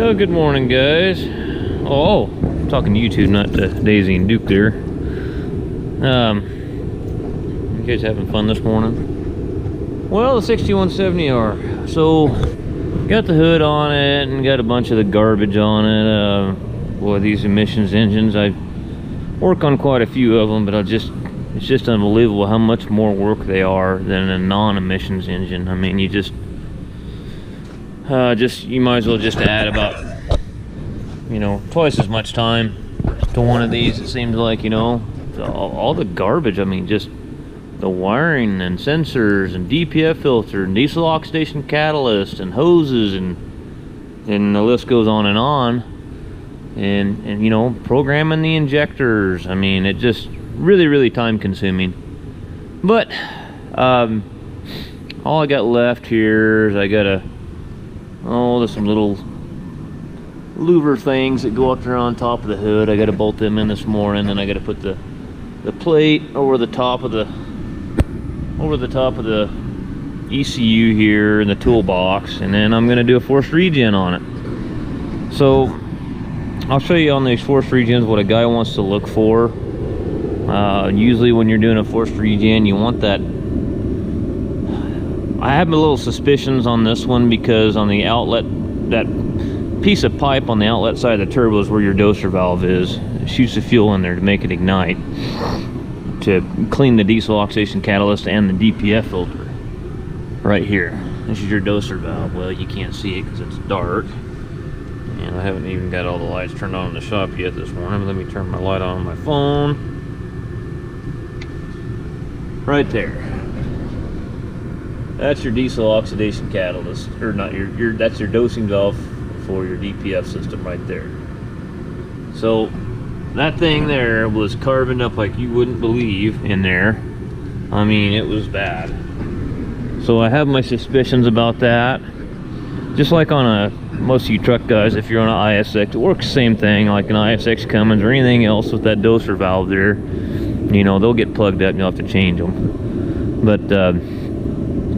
Oh, good morning, guys. Oh, I'm talking to you two, not Daisy and Duke there. You guys having fun this morning? Well, the 6170R. So, got the hood on it and got a bunch of the garbage on it. Boy, these emissions engines, I work on quite a few of them, but it's just unbelievable how much more work they are than a non-emissions engine. I mean, you might as well just add about, twice as much time to one of these. It seems like, all the garbage. I mean, just the wiring and sensors and DPF filter and diesel oxidation catalyst and hoses and the list goes on and programming the injectors. I mean, it just really time consuming. But all I got left here is I got there's some little louver things that go up there on top of the hood. I got to bolt them in this morning, and I got to put the plate over the top of the ECU here in the toolbox, and then I'm going to do a forced regen on it. So I'll show you on these forced regens what a guy wants to look for. Usually when you're doing a forced regen, you want that. I have a little suspicions on this one because on the outlet, that piece of pipe on the outlet side of the turbo is where your doser valve is. It shoots the fuel in there to make it ignite, to clean the diesel oxidation catalyst and the DPF filter. Right here, this is your doser valve. Well, you can't see it because it's dark, and I haven't even got all the lights turned on in the shop yet this morning. Let me turn my light on my phone. Right there. That's your diesel oxidation catalyst, or not that's your dosing valve for your DPF system right there. So that thing there was carboned up like you wouldn't believe in there. I mean, it was bad. So I have my suspicions about that. Just like on most of you truck guys, if you're on an ISX, it works the same thing, like an ISX Cummins or anything else with that doser valve there. They'll get plugged up and you'll have to change them. But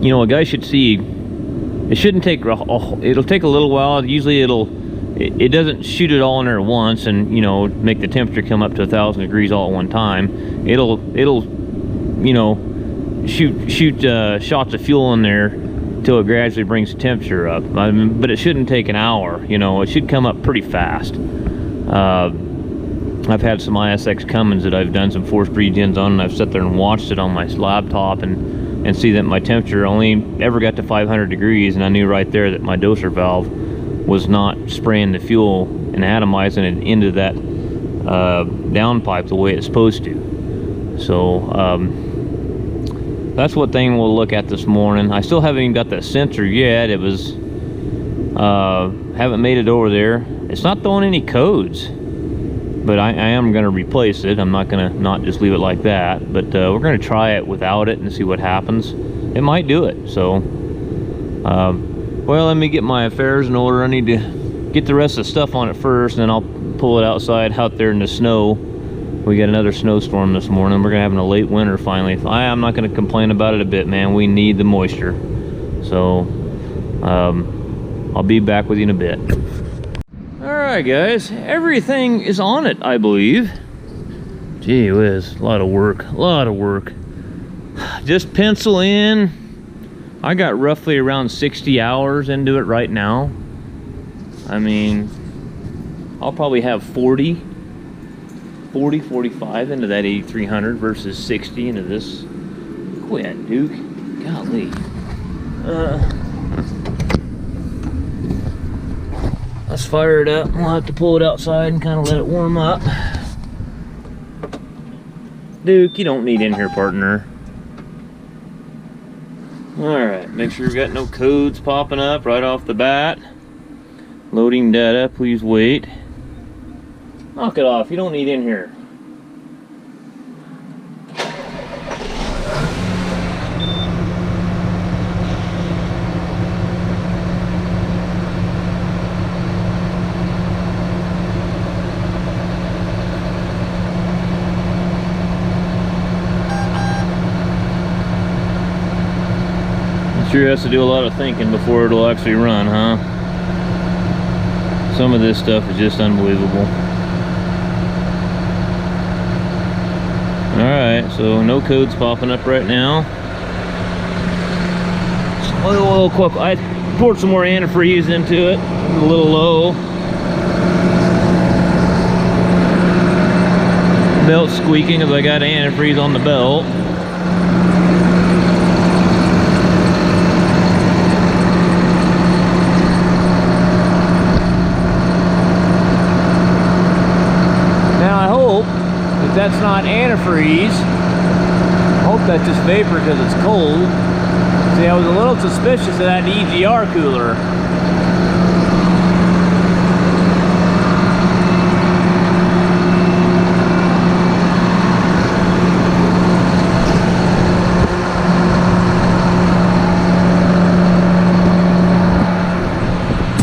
a guy should see, it shouldn't take, it'll take a little while. Usually it doesn't shoot it all in there at once and, make the temperature come up to 1,000 degrees all at one time. It'll shoot shots of fuel in there till it gradually brings the temperature up. But it shouldn't take an hour, it should come up pretty fast. I've had some ISX Cummins that I've done some forced regens on, and I've sat there and watched it on my laptop and see that my temperature only ever got to 500 degrees, and I knew right there that my doser valve was not spraying the fuel and atomizing it into that downpipe the way it's supposed to. So that's what thing we'll look at this morning. I still haven't even got that sensor yet. It was haven't made it over there. It's not throwing any codes, but I am going to replace it. I'm not going to not just leave it like that, but we're going to try it without it and see what happens. It might do it. So well, let me get my affairs in order. I need to get the rest of the stuff on it first, and then I'll pull it outside out there in the snow. We got another snowstorm this morning. We're going to have a late winter finally. I'm not going to complain about it a bit, man. We need the moisture. So I'll be back with you in a bit. Alright guys, everything is on it, I believe. Gee whiz, a lot of work. Just pencil in. I got roughly around 60 hours into it right now. I mean, I'll probably have 45 into that 8300 versus 60 into this. Quit, Duke. Golly. Let's fire it up. We'll have to pull it outside and kind of let it warm up. Duke, you don't need in here, partner. Alright, make sure you've got no codes popping up right off the bat. Loading data, please wait. Knock it off, you don't need in here. Sure has to do a lot of thinking before it'll actually run, huh? Some of this stuff is just unbelievable. Alright, so no codes popping up right now. Oil quick. I poured some more antifreeze into it. A little low. Belt squeaking as I got antifreeze on the belt. Now I hope that that's not antifreeze. I hope that's just vapor because it's cold. See, I was a little suspicious of that EGR cooler.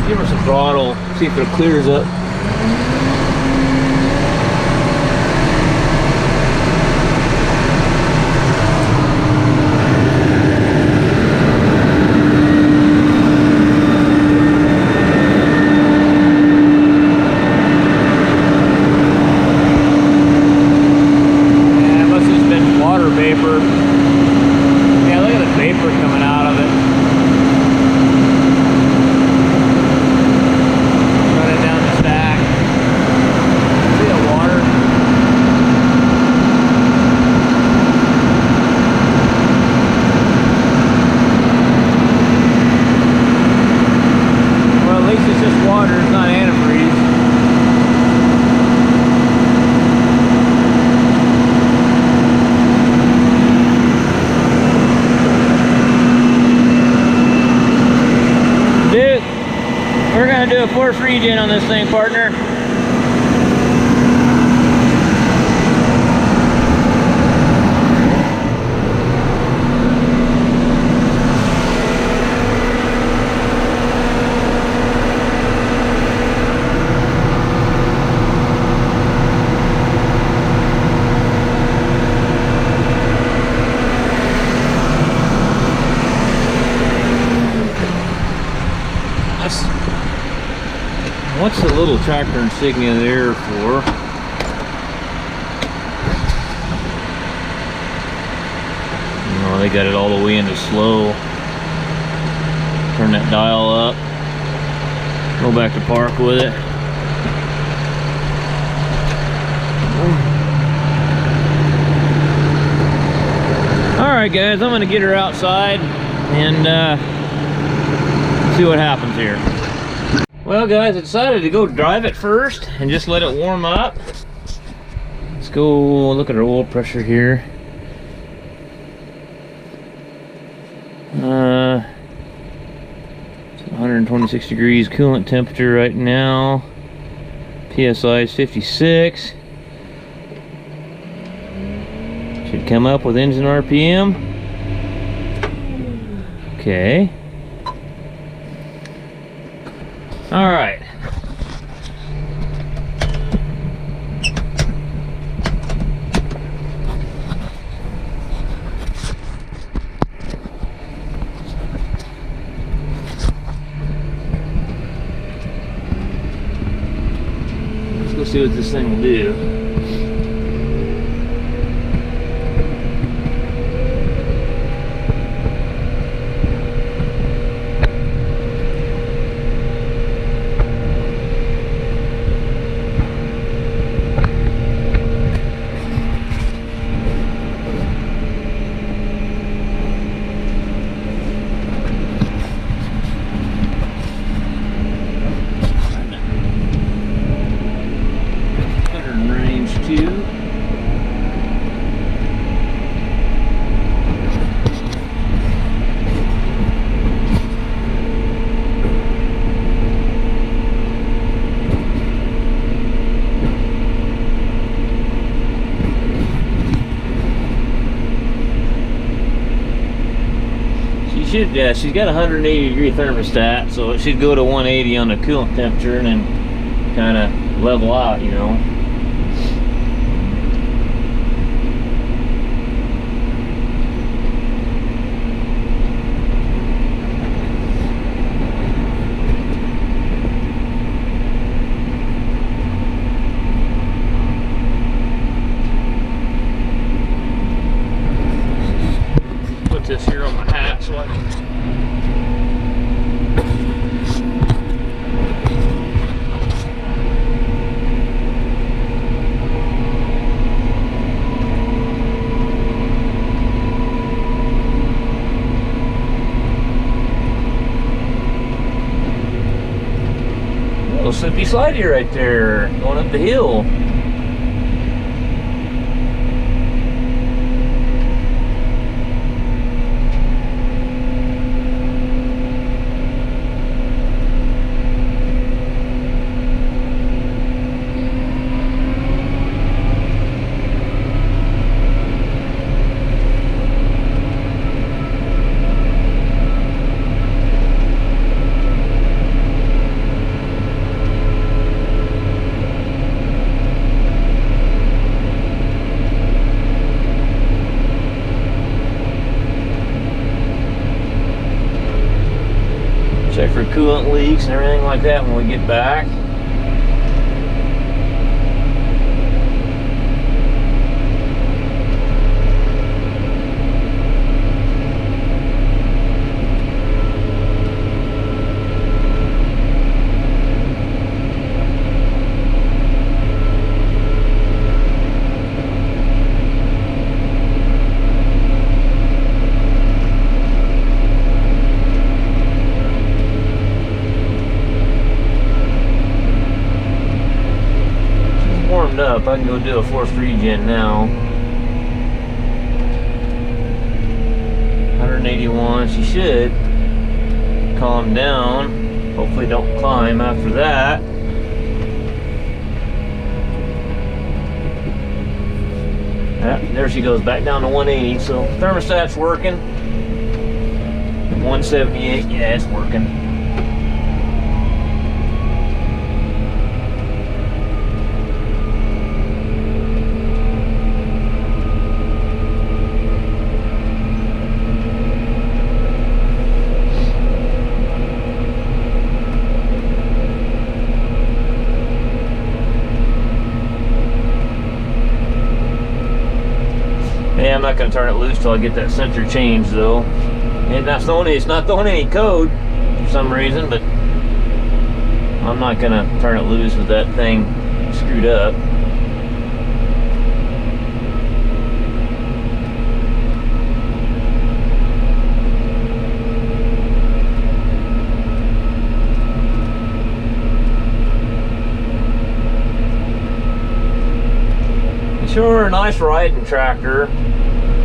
Give her some throttle, see if it clears up. Do a force regen on this thing, partner. What's the little tractor insignia there for? Oh, they got it all the way into slow. Turn that dial up. Go back to park with it. Alright guys, I'm going to get her outside and see what happens here. Well guys, I decided to go drive it first and just let it warm up. Let's go look at our oil pressure here. It's 126 degrees coolant temperature right now. PSI is 56. Should come up with engine RPM. Okay. All right. Let's go see what this thing will do. She's got a 180 degree thermostat, so it should go to 180 on the coolant temperature and then kind of level out, you know. little slippy slidey right there, going up the hill. Check for coolant leaks and everything like that when we get back. Up, I can go do a forced regen now. 181, she should calm down. Hopefully don't climb after that. There she goes, back down to 180. So thermostat's working. 178, yeah, it's working. Yeah, I'm not going to turn it loose till I get that sensor changed though. It's not throwing any code for some reason, but I'm not going to turn it loose with that thing screwed up. Sure, nice riding tractor.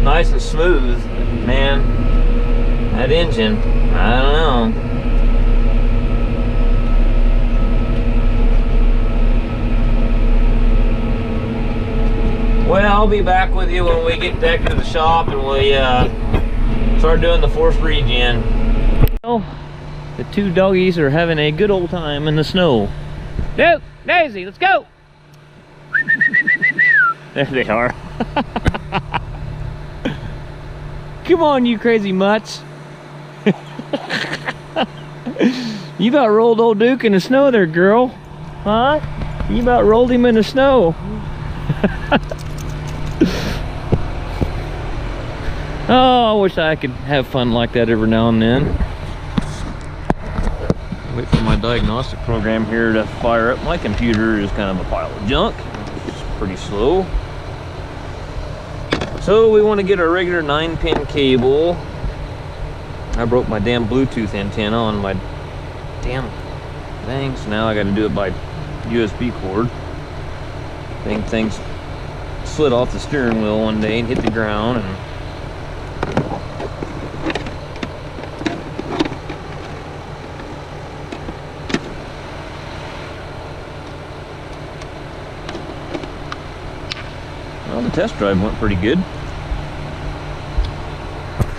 Nice and smooth, man. That engine, I don't know. Well, I'll be back with you when we get back to the shop and we start doing the forced regen. Well, the two doggies are having a good old time in the snow. Dude, Daisy, let's go! There they are. Come on, you crazy mutts. You about rolled old Duke in the snow there, girl. Huh? You about rolled him in the snow. Oh, I wish I could have fun like that every now and then. Wait for my diagnostic program here to fire up. My computer is kind of a pile of junk. It's pretty slow. So we want to get a regular 9-pin cable. I broke my damn Bluetooth antenna on my damn thing, so now I got to do it by USB cord. Things slid off the steering wheel one day and hit the ground, and well, the test drive went pretty good.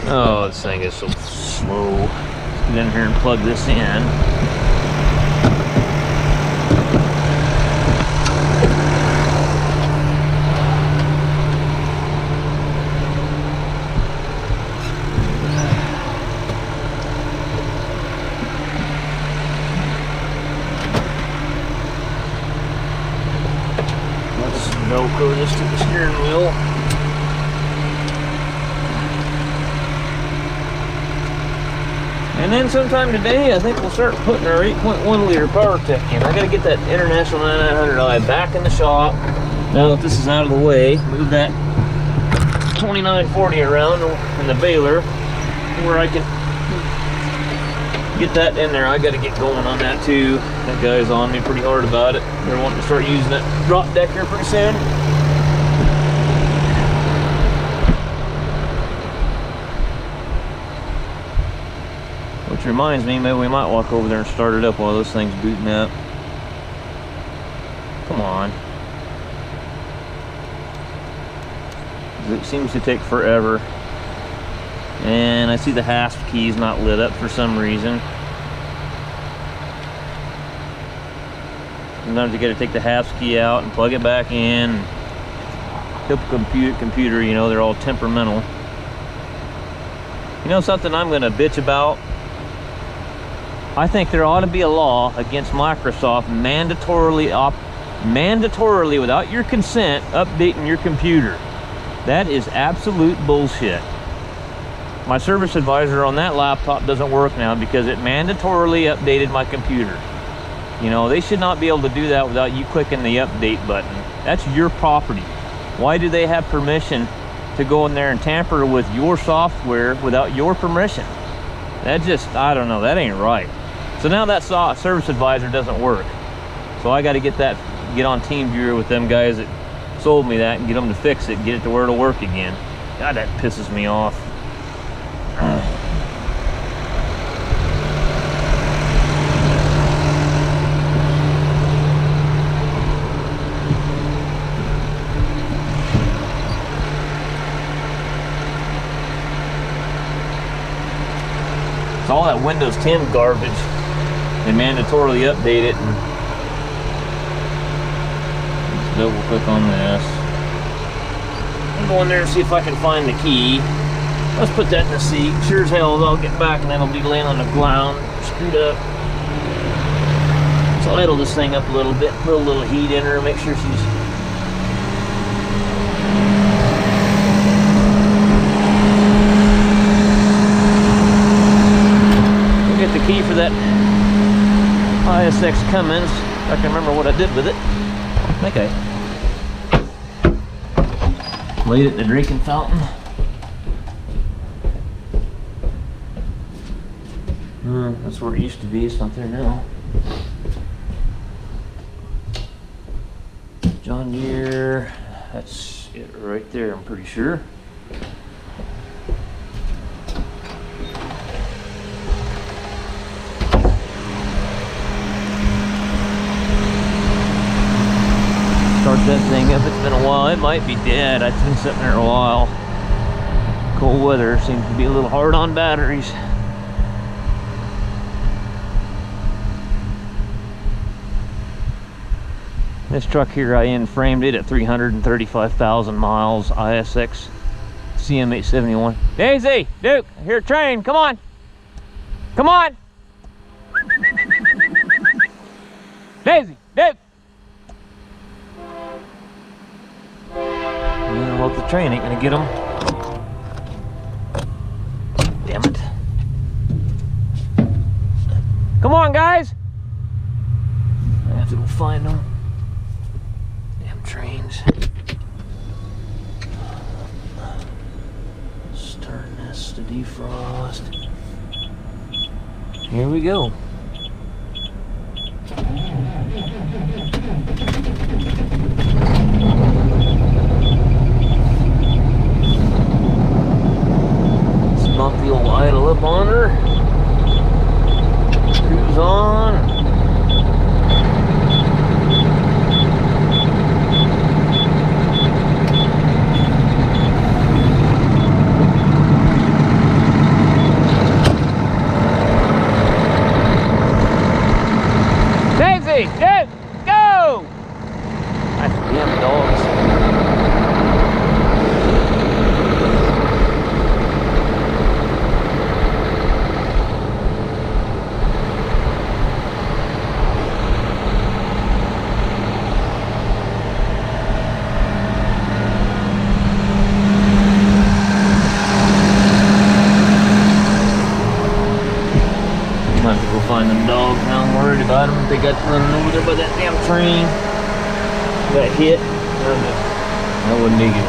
Oh, this thing is so slow. Let's get in here and plug this in. Let's Velcro this to the steering wheel. And then sometime today, I think we'll start putting our 8.1 liter power tech in. I gotta get that International 9900i back in the shop. Now that this is out of the way, move that 2940 around in the baler where I can get that in there. I got to get going on that too. That guy's on me pretty hard about it. They're wanting to start using that drop deck here pretty soon. Which reminds me, maybe we might walk over there and start it up while this thing's booting up. Come on. It seems to take forever. And I see the hasp key's not lit up for some reason. Sometimes you gotta take the hasp key out and plug it back in. Typical computer, you know, they're all temperamental. You know something I'm gonna bitch about? I think there ought to be a law against Microsoft mandatorily, without your consent, updating your computer. That is absolute bullshit. My service advisor on that laptop doesn't work now because it mandatorily updated my computer. You know, they should not be able to do that without you clicking the update button. That's your property. Why do they have permission to go in there and tamper with your software without your permission? That just, I don't know, that ain't right. So now that service advisor doesn't work. So I got to get on TeamViewer with them guys that sold me that and get them to fix it, get it to where it'll work again. God, that pisses me off. It's all that Windows 10 garbage. They mandatorily update it. And let's double click on this. I'll go in there and see if I can find the key. Let's put that in the seat. Sure as hell, I'll get back and then I'll be laying on the ground, screwed up. So idle this thing up a little bit, put a little heat in her, make sure she's. We'll get the key for that ISX Cummins. I can remember what I did with it. Okay. Laid it in the drinking fountain. That's where it used to be. It's not there now. John Deere. That's it right there, I'm pretty sure. Start that thing up. It's been a while. It might be dead. It's been sitting there a while. Cold weather seems to be a little hard on batteries. This truck here, I in-framed it at 335,000 miles, ISX CM871. Daisy, Duke, here, train, come on. Come on. Daisy, Duke. I hope the train ain't gonna get them. Damn it. Come on, guys. I have to go find them. Trains. Let's turn this to defrost. Here we go. Let's knock the old idle up on her. Cruise on. Go! Go! That's damn dogs. Might have to go find them dogs now. I'm worried about them. They got running over there by that damn train. Got hit. I wouldn't dig it.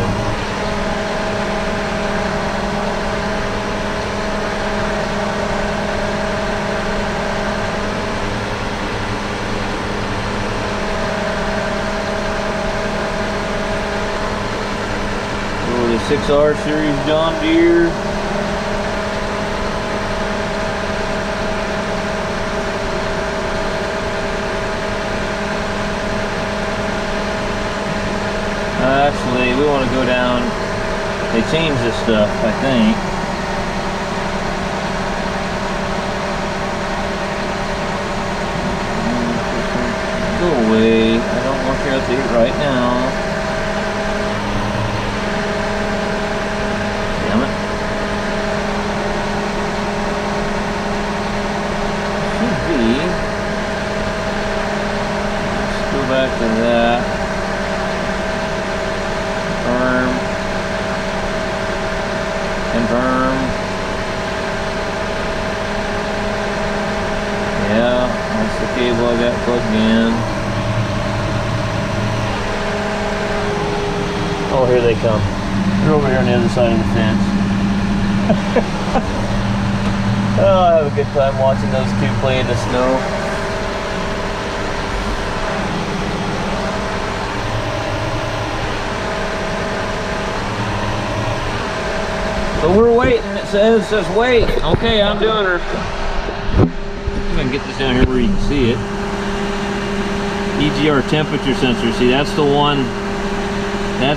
6R series John Deere. Actually, we want to go down. They changed this stuff, I think. Go away. I don't want you out there right now. Damn it. Should be. Let's go back to that. Confirm. Yeah, that's the cable I got plugged in. Oh, here they come. They're over here on the other side of the fence. Oh, I have a good time watching those two play in the snow. So we're waiting, it says wait. Okay, I'm doing her. I'm gonna get this down here where you can see it. Egr temperature sensor. See, that's the one that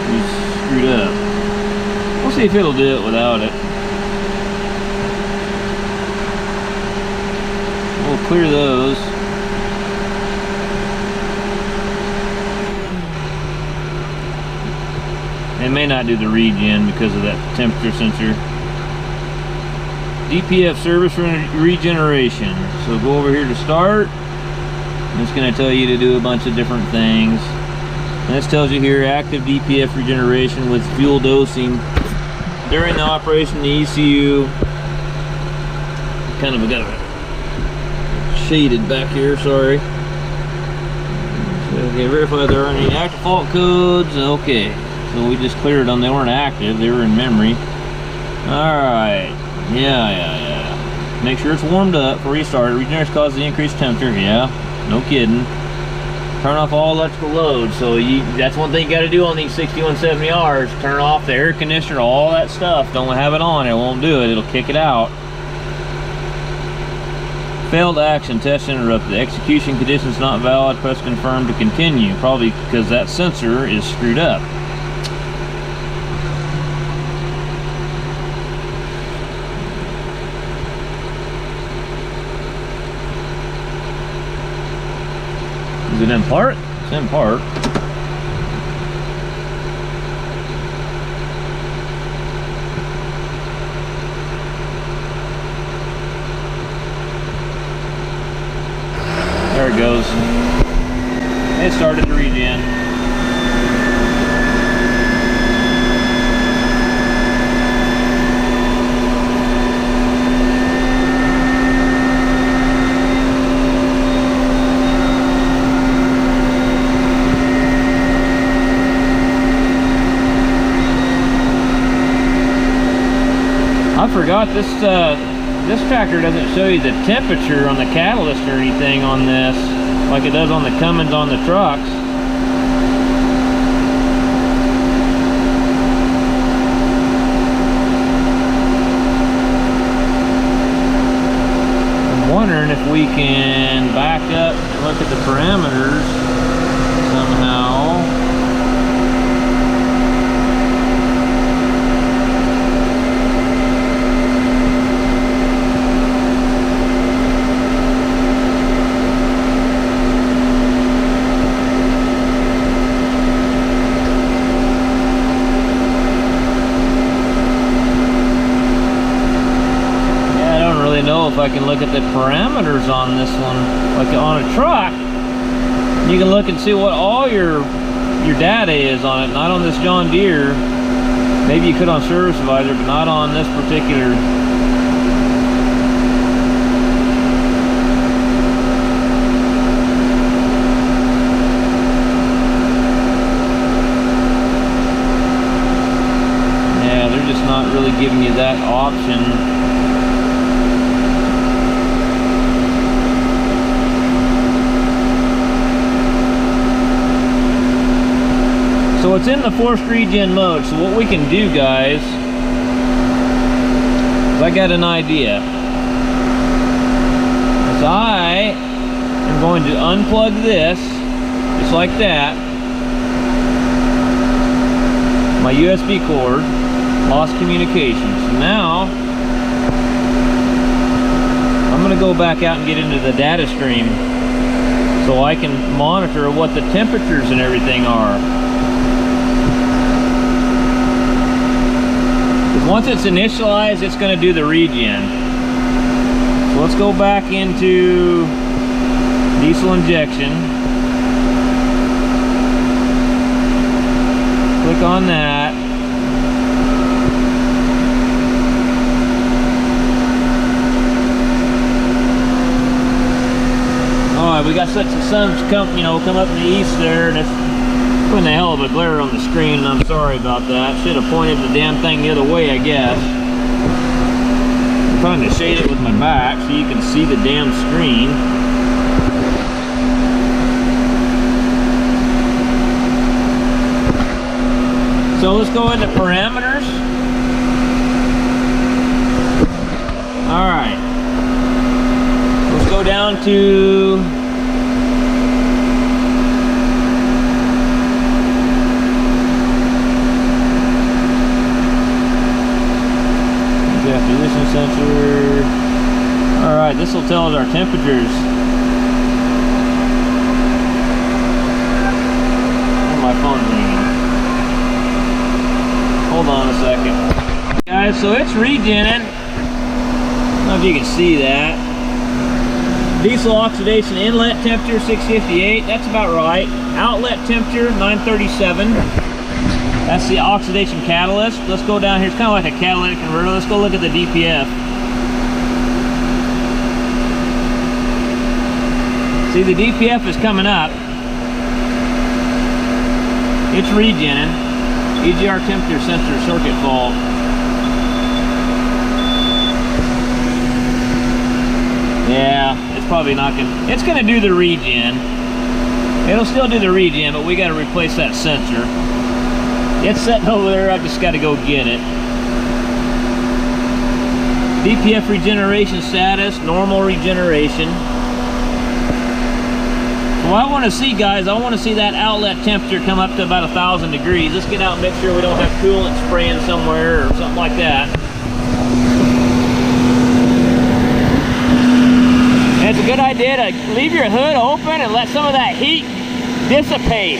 is screwed up. We'll see if it'll do it without it. We'll clear those. It may not do the regen because of that temperature sensor. DPF service regeneration. So go over here to start. And it's going to tell you to do a bunch of different things. And this tells you here active DPF regeneration with fuel dosing during the operation of the ECU. Kind of got it shaded back here, sorry. So, okay, verify there aren't any active fault codes. Okay. So we just cleared them. They weren't active. They were in memory. Alright. Yeah. Make sure it's warmed up before you start. Regeneration causes the increased temperature. Yeah. No kidding. Turn off all electrical load. So that's one thing you got to do on these 6170Rs. Turn off the air conditioner, all that stuff. Don't have it on. It won't do it. It'll kick it out. Failed action. Test interrupted. Execution conditions not valid. Press confirm to continue. Probably because that sensor is screwed up. Is it in part? It's in part. There it goes. It started to regen. I forgot this tractor doesn't show you the temperature on the catalyst or anything on this like it does on the Cummins on the trucks. I'm wondering if we can back up and look at the parameters somehow. If I can look at the parameters on this one, like on a truck, you can look and see what all your data is on it. Not on this John Deere. Maybe you could on Service Advisor, but not on this particular. Yeah, they're just not really giving you that option. So it's in the forced regen mode. So what we can do, guys, is I got an idea. So I am going to unplug this, just like that. My USB cord, lost communication. So now, I'm gonna go back out and get into the data stream so I can monitor what the temperatures and everything are. Once it's initialized, it's going to do the regen. So let's go back into diesel injection. Click on that. Alright, we got such the sun's come up in the east there, and it's putting a hell of a glare on the screen, and I'm sorry about that. Should have pointed the damn thing the other way, I guess. I'm trying to shade it with my back so you can see the damn screen. So let's go into parameters. Alright. Let's go down to position sensor. Alright, this will tell us our temperatures. Oh, my phone's ringing. Hold on a second. Guys, so it's regenning. I don't know if you can see that. Diesel oxidation inlet temperature 658, that's about right. Outlet temperature 937. That's the oxidation catalyst. Let's go down here. It's kind of like a catalytic converter. Let's go look at the DPF. See, the DPF is coming up. It's regenning. EGR temperature sensor circuit fault. Yeah, it's probably not going to... It's going to do the regen. It'll still do the regen, but we got to replace that sensor. It's sitting over there, I just got to go get it. DPF regeneration status, normal regeneration. So I want to see, guys, I want to see that outlet temperature come up to about 1,000 degrees. Let's get out and make sure we don't have coolant spraying somewhere or something like that. And it's a good idea to leave your hood open and let some of that heat dissipate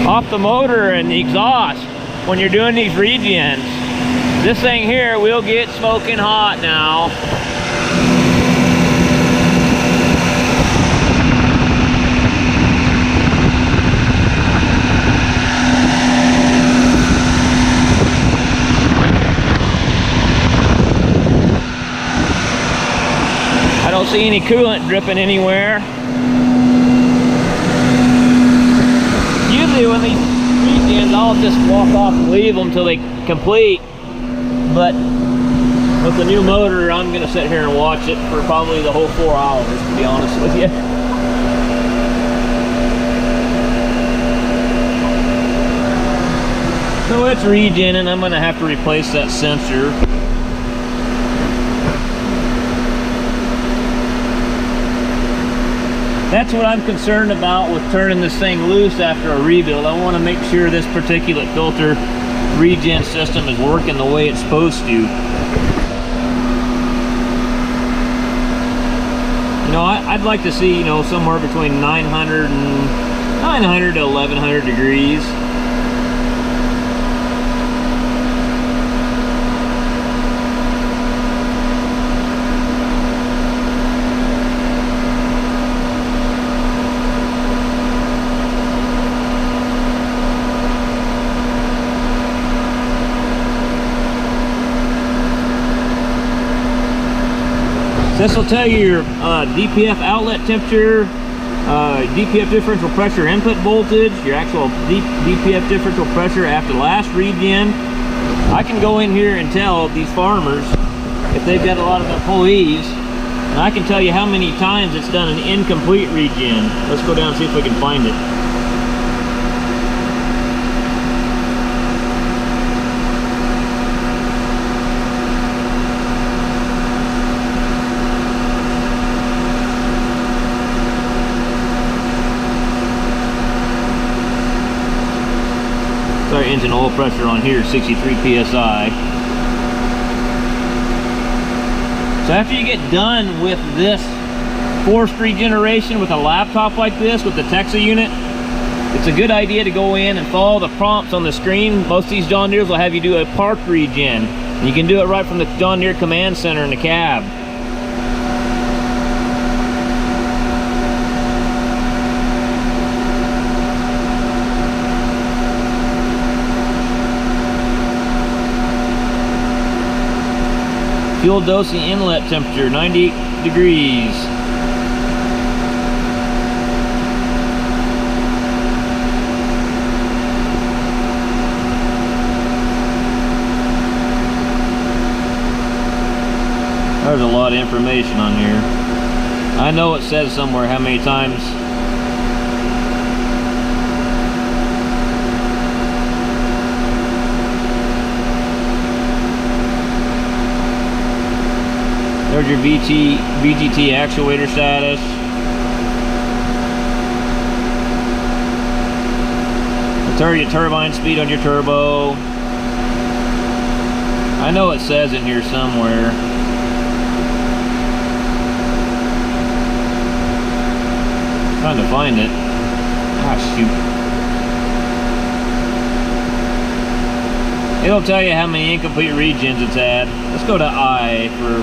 off the motor and the exhaust when you're doing these regens. This thing here will get smoking hot now. I don't see any coolant dripping anywhere. Usually when these regens, I'll just walk off and leave them till they complete. But with the new motor, I'm going to sit here and watch it for probably the whole 4 hours, to be honest with you. So it's regenning. I'm going to have to replace that sensor. That's what I'm concerned about with turning this thing loose after a rebuild. I want to make sure this particulate filter regen system is working the way it's supposed to. You know, I'd like to see, you know, somewhere between 900 to 1100 degrees. This will tell you your DPF outlet temperature, DPF differential pressure input voltage, your actual DPF differential pressure after the last regen. I can go in here and tell these farmers if they've got a lot of employees, and I can tell you how many times it's done an incomplete regen. Let's go down and see if we can find it. engine oil pressure on here is 63 psi. So after you get done with this forced regeneration with a laptop like this, with the Texa unit, it's a good idea to go in and follow the prompts on the screen. Most of these John Deeres will have you do a park regen. You can do it right from the John Deere command center in the cab. Fuel dosing inlet temperature, 98 degrees. There's a lot of information on here. I know it says somewhere how many times. There's your VGT actuator status. Your turbine speed on your turbo. I know it says in here somewhere. Trying to find it. Ah, shoot. It'll tell you how many incomplete regens it's had. Let's go to I for.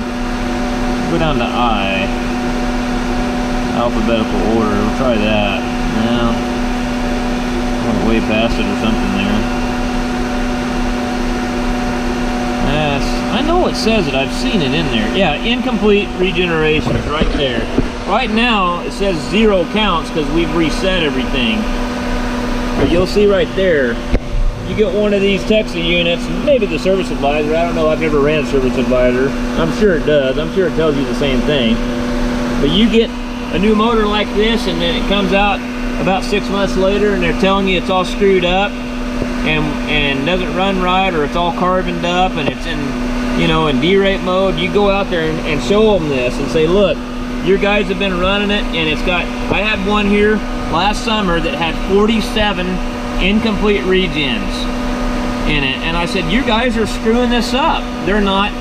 Go down to I. Alphabetical order. We'll try that. No. Went way past it or something there. I know it says it. I've seen it in there. Yeah, incomplete regeneration is right there. Right now it says 0 counts because we've reset everything. But you'll see right there, you get one of these Texa units, maybe the service advisor, I don't know, I've never ran a service advisor. I'm sure it does, I'm sure it tells you the same thing. But you get a new motor like this and then it comes out about 6 months later and they're telling you it's all screwed up and doesn't run right, or it's all carboned up and it's in, you know, in derate mode. You go out there and show them this and say, look, your guys have been running it and it's got, I had one here last summer that had 47 incomplete regens in it, and I said, you guys are screwing this up. They're not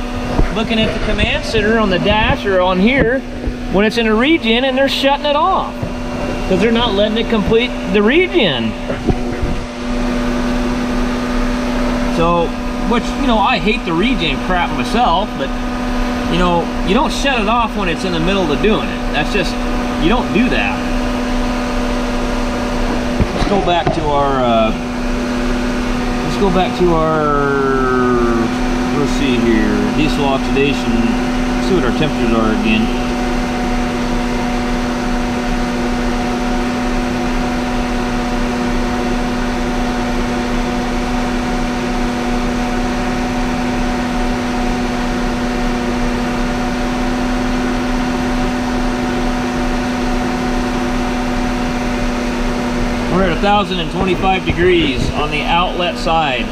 looking at the command center on the dash or on here when it's in a regen, and they're shutting it off because they're not letting it complete the regen. So, which, you know, I hate the regen crap myself, but you know, you don't shut it off when it's in the middle of doing it. That's just, you don't do that. Let's go back to our, let's see here, diesel oxidation. Let's see what our temperatures are again. We're at 1,025 degrees on the outlet side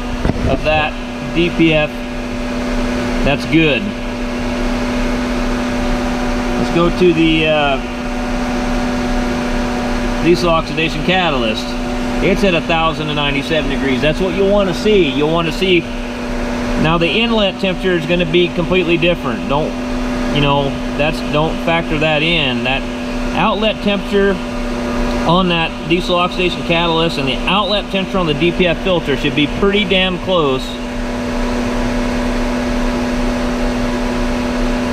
of that DPF. That's good. Let's go to the diesel oxidation catalyst. It's at 1,097 degrees. That's what you'll want to see. You'll want to see. Now the inlet temperature is going to be completely different. Don't factor that in. That outlet temperature on that diesel oxidation catalyst and the outlet temperature on the DPF filter should be pretty damn close.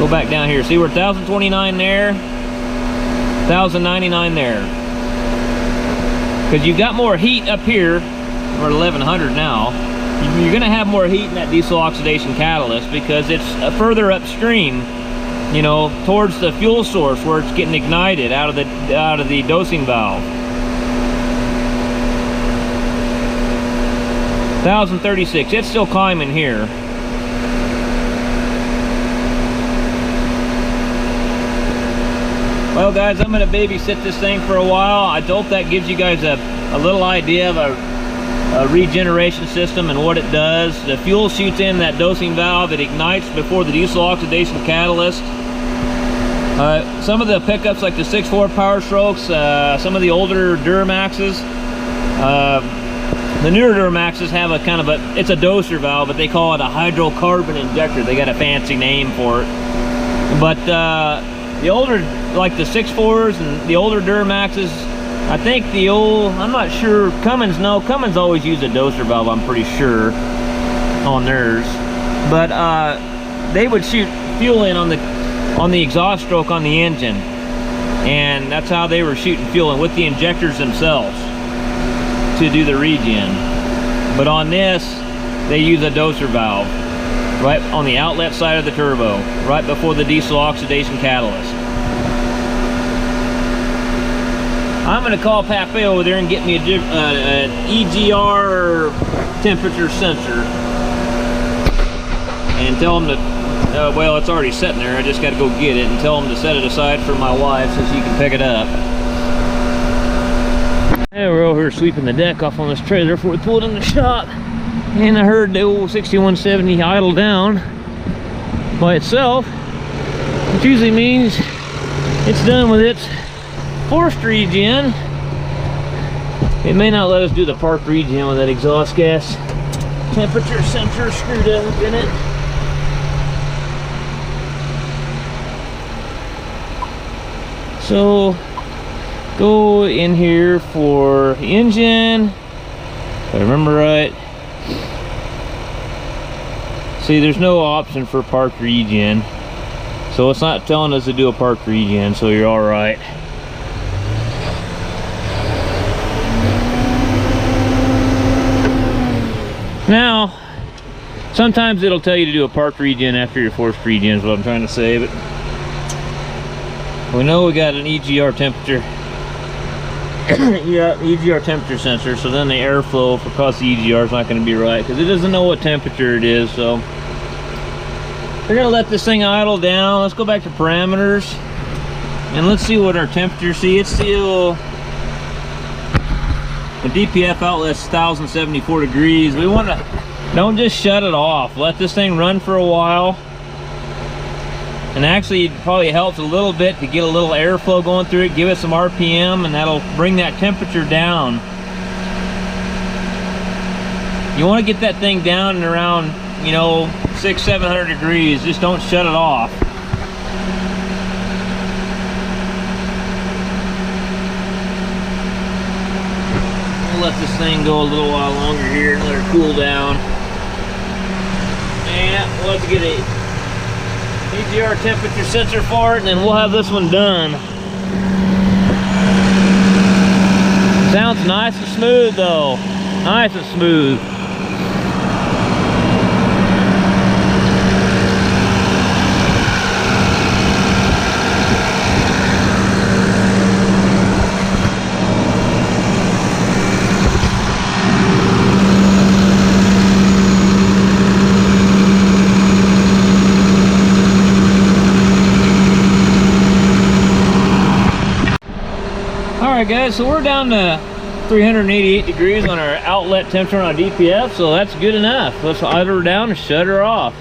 Go back down here. See, we're 1,029 there, 1,099 there. Because you've got more heat up here. We're at 1,100 now. You're going to have more heat in that diesel oxidation catalyst because it's further upstream, you know, towards the fuel source where it's getting ignited out of the dosing valve. 1,036. It's still climbing here. Well, guys, I'm going to babysit this thing for a while. I hope that gives you guys a little idea of a regeneration system and what it does. The fuel shoots in that dosing valve. It ignites before the diesel oxidation catalyst. Some of the pickups, like the 6.4 Power Strokes, some of the older Duramaxes, The newer Duramaxes have a kind of a, it's a doser valve, but they call it a hydrocarbon injector. They got a fancy name for it. But the older, like the 6.4s and the older Duramaxes, I think the old, I'm not sure, Cummins, no, Cummins always used a doser valve, I'm pretty sure, on theirs. But they would shoot fuel in on the exhaust stroke on the engine. And that's how they were shooting fuel in, with the injectors themselves to do the regen. But on this, they use a doser valve right on the outlet side of the turbo, right before the diesel oxidation catalyst. I'm going to call Pape over there and get me an EGR temperature sensor and tell him to, well, it's already sitting there, I just got to go get it, and tell him to set it aside for my wife so she can pick it up. Yeah, we're over here sweeping the deck off on this trailer before we pulled in the shop, and I heard the old 6170 idle down by itself, which usually means it's done with its forced regen. It may not let us do the park regen with that exhaust gas temperature sensor screwed up in it. So go in here for engine, if I remember right. See, there's no option for park regen, so it's not telling us to do a park regen, so you're all right. Now, sometimes it'll tell you to do a park regen after your forced regen is what I'm trying to say, but we know we got an EGR temperature. Yeah, EGR temperature sensor, so then the airflow for across the EGR is not going to be right because it doesn't know what temperature it is. So we're going to let this thing idle down. Let's go back to parameters and let's see what our temperature. See, it's still, the DPF outlet's 1074 degrees. We want to, don't just shut it off. Let this thing run for a while. And actually, it probably helps a little bit to get a little airflow going through it, give it some RPM, and that'll bring that temperature down. You want to get that thing down and around, you know, 600-700 degrees. Just don't shut it off. We'll let this thing go a little while longer here and let her cool down. And we'll have to get a EGR temperature sensor for it, and then we'll have this one done. Sounds nice and smooth though. Nice and smooth. Alright guys, so we're down to 388 degrees on our outlet temperature on our DPF, so that's good enough. Let's idle her down and shut her off.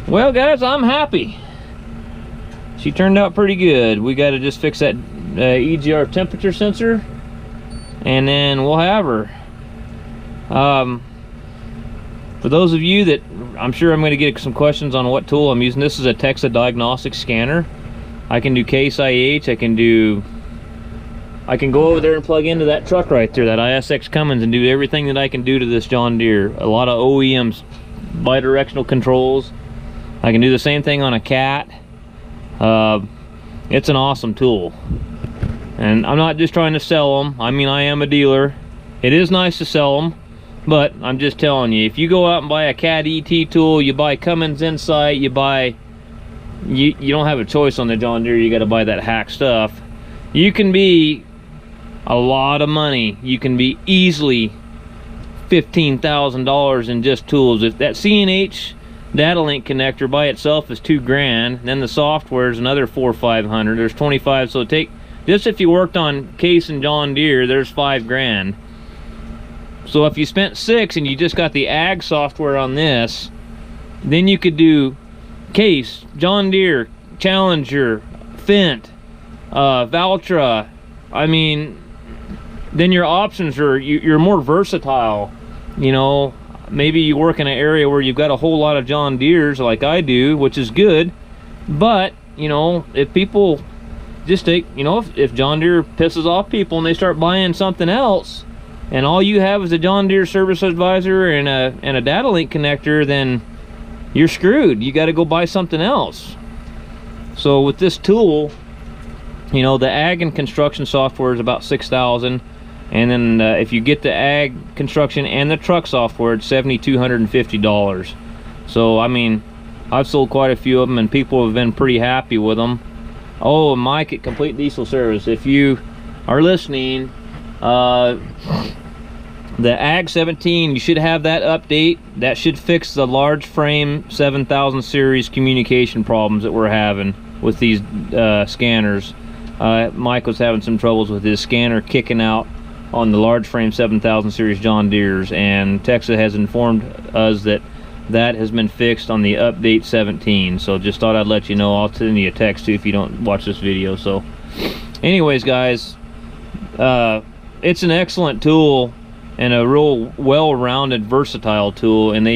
Well guys, I'm happy. She turned out pretty good. We got to just fix that EGR temperature sensor, and then we'll have her. For those of you that, I'm sure I'm going to get some questions on what tool I'm using. This is a Texa diagnostic scanner. I can do Case IH, I can go over there and plug into that truck right there, that ISX Cummins, and do everything that I can do to this John Deere. A lot of OEMs bidirectional controls. I can do the same thing on a Cat. It's an awesome tool. And I'm not just trying to sell them. I mean, I am a dealer. It is nice to sell them. But I'm just telling you, if you go out and buy a Cat ET tool, you buy Cummins Insight, you don't have a choice on the John Deere, you got to buy that hack stuff. You can be a lot of money. You can be easily $15,000 in just tools. If that CNH data link connector by itself is $2,000, then the software is another $400 or $500. There's 25. So take, just if you worked on Case and John Deere, there's $5,000. So if you spent $6,000 and you just got the ag software on this, then you could do Case, John Deere, Challenger, Fendt, Valtra, I mean, then your options are, you're more versatile. You know, maybe you work in an area where you've got a whole lot of John Deeres like I do, which is good. But, you know, if people just take, you know, if John Deere pisses off people and they start buying something else, and all you have is a John Deere service advisor and a data link connector, then you're screwed. You got to go buy something else. So with this tool, you know, the ag and construction software is about $6,000, and then if you get the ag construction and the truck software, it's $7,250. So I mean, I've sold quite a few of them and people have been pretty happy with them. Oh, and Mike at Complete Diesel Service, if you are listening, the ag 17, you should have that update. That should fix the large frame 7000 series communication problems that we're having with these scanners. Mike was having some troubles with his scanner kicking out on the large frame 7000 series John Deere's, and Texas has informed us that that has been fixed on the update 17. So just thought I'd let you know. I'll send you a text too if you don't watch this video. So anyways, guys, it's an excellent tool and a real well-rounded, versatile tool, and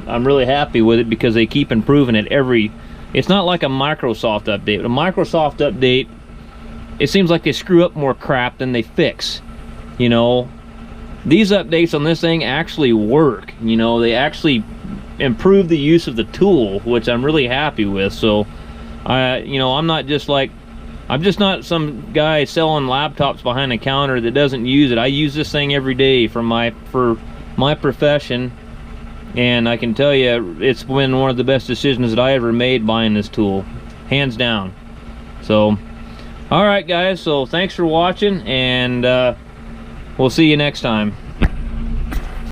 I'm really happy with it because they keep improving it it's not like a Microsoft update. But a Microsoft update, it seems like they screw up more crap than they fix. You know, these updates on this thing actually work. You know, they actually improve the use of the tool, which I'm really happy with. So you know, I'm just not some guy selling laptops behind a counter that doesn't use it. I use this thing every day for my profession, and I can tell you it's been one of the best decisions that I ever made buying this tool, hands down. So all right, guys, so thanks for watching, and we'll see you next time.